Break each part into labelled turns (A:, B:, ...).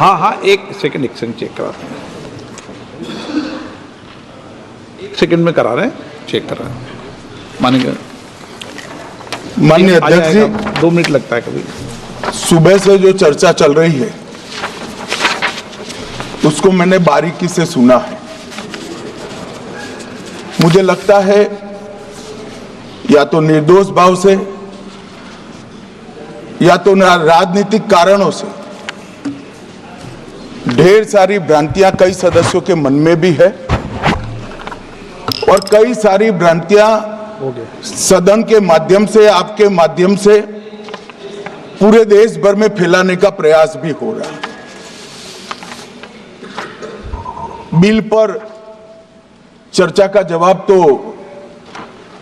A: हाँ हाँ, एक सेकंड चेक कराते हैं, एक सेकंड में करा रहे हैं, चेक कर रहे हैं। मानेंगे
B: माननीय अध्यक्ष जी,
A: 2 मिनट लगता है कभी।
B: सुबह से जो चर्चा चल रही है उसको मैंने बारीकी से सुना है। मुझे लगता है या तो निर्दोष भाव से या तो राजनीतिक कारणों से ढेर सारी भ्रांतियां कई सदस्यों के मन में भी है और कई सारी भ्रांतियां सदन के माध्यम से, आपके माध्यम से पूरे देश भर में फैलाने का प्रयास भी हो रहा है। बिल पर चर्चा का जवाब तो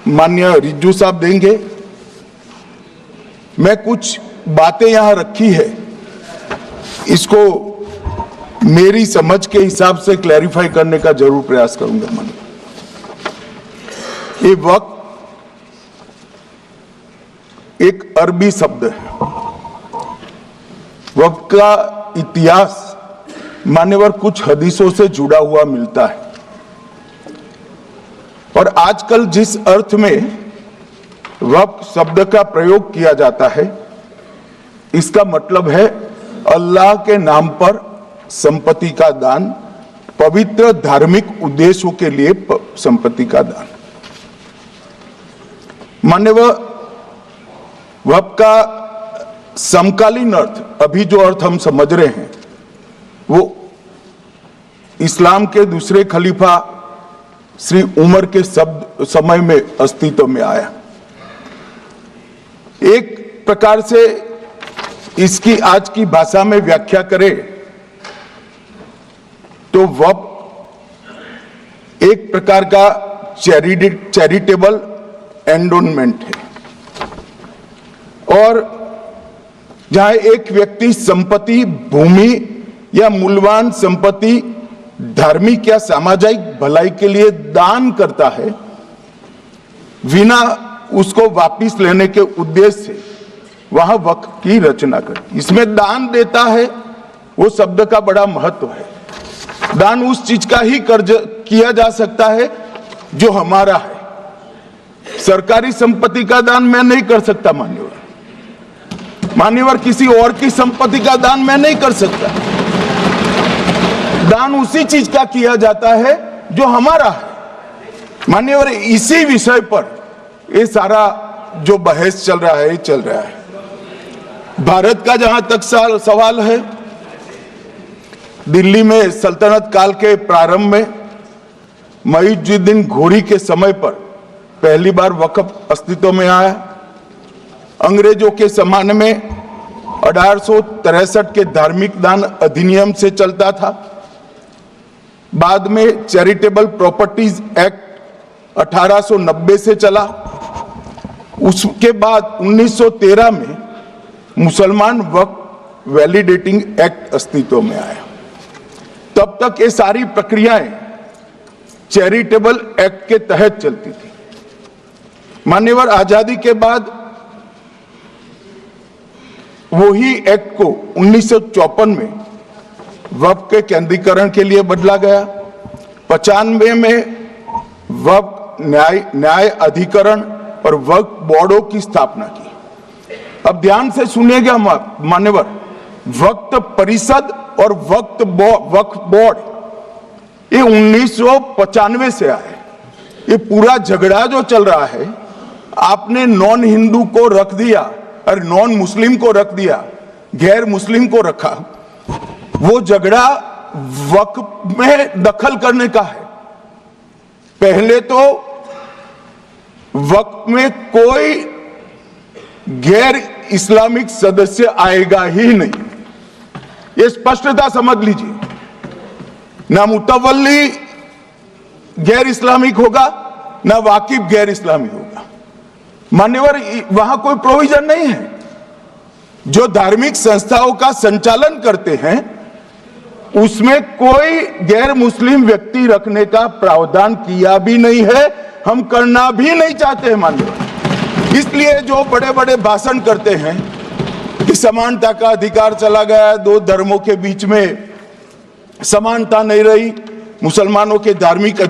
B: माननीय रिज्जू साहब देंगे। मैं कुछ बातें यहां रखी है, इसको मेरी समझ के हिसाब से क्लैरिफाई करने का जरूर प्रयास करूंगा। माननीय, ये वक्त एक अरबी शब्द है। वक्त का इतिहास मान्यवर कुछ हदीसों से जुड़ा हुआ मिलता है और आजकल जिस अर्थ में वक्त शब्द का प्रयोग किया जाता है, इसका मतलब है अल्लाह के नाम पर संपत्ति का दान, पवित्र धार्मिक उद्देश्यों के लिए संपत्ति का दान। मान्यवर, वक्त का समकालीन अर्थ, अभी जो अर्थ हम समझ रहे हैं, वो इस्लाम के दूसरे खलीफा श्री उमर के समय में अस्तित्व में आया। एक प्रकार से इसकी आज की भाषा में व्याख्या करें तो वक्फ एक प्रकार का चैरिटेबल एंडोनमेंट है और जहां एक व्यक्ति संपत्ति, भूमि या मूल्यवान संपत्ति धार्मिक या सामाजिक भलाई के लिए दान करता है बिना उसको वापस लेने के उद्देश्य से, वहां वक्फ की रचना कर। इसमें दान देता है, वो शब्द का बड़ा महत्व है। दान उस चीज का ही कर्ज किया जा सकता है जो हमारा है। सरकारी संपत्ति का दान मैं नहीं कर सकता। मान्यवर किसी और की संपत्ति का दान मैं नहीं कर सकता। दान उसी चीज का किया जाता है जो हमारा है। मान्यवर, इसी विषय पर ये सारा जो बहस चल रहा है। भारत का जहां तक सवाल है, दिल्ली में सल्तनत काल के प्रारंभ में मुइज़ुद्दीन घोरी के समय पर पहली बार वक्फ अस्तित्व में आया। अंग्रेजों के जमाने में 1863 के धार्मिक दान अधिनियम से चलता था। बाद में चैरिटेबल प्रॉपर्टीज एक्ट 1890 से चला। उसके बाद 1913 में मुसलमान वक्फ वैलिडेटिंग एक्ट अस्तित्व में आया। तब तक ये सारी प्रक्रियाएं चैरिटेबल एक्ट के तहत चलती थी। मान्यवर, आजादी के बाद वही एक्ट को 1954 में वक्फ के केंद्रीकरण के लिए बदला गया। 95 में वक्फ न्याय अधिकरण और वक्फ बोर्डों की स्थापना की। अब ध्यान से सुनिएगा मान्यवर, वक्फ परिषद और वक्फ बोर्ड ये 1995 से आए। ये पूरा झगड़ा जो चल रहा है, आपने नॉन हिंदू को रख दिया और नॉन मुस्लिम को रख दिया, गैर मुस्लिम को रखा। वो झगड़ा वक्फ में दखल करने का है। पहले तो वक्फ में कोई गैर इस्लामिक सदस्य आएगा ही नहीं, ये स्पष्टता समझ लीजिए। ना मुतवल्ली गैर इस्लामिक होगा, ना वाकिफ गैर इस्लामिक होगा। मान्यवर, वहां कोई प्रोविजन नहीं है। जो धार्मिक संस्थाओं का संचालन करते हैं उसमें कोई गैर मुस्लिम व्यक्ति रखने का प्रावधान किया भी नहीं है, हम करना भी नहीं चाहते हैं। मान्यवर, इसलिए जो बड़े बड़े भाषण करते हैं कि समानता का अधिकार चला गया, दो धर्मों के बीच में समानता नहीं रही, मुसलमानों के धार्मिक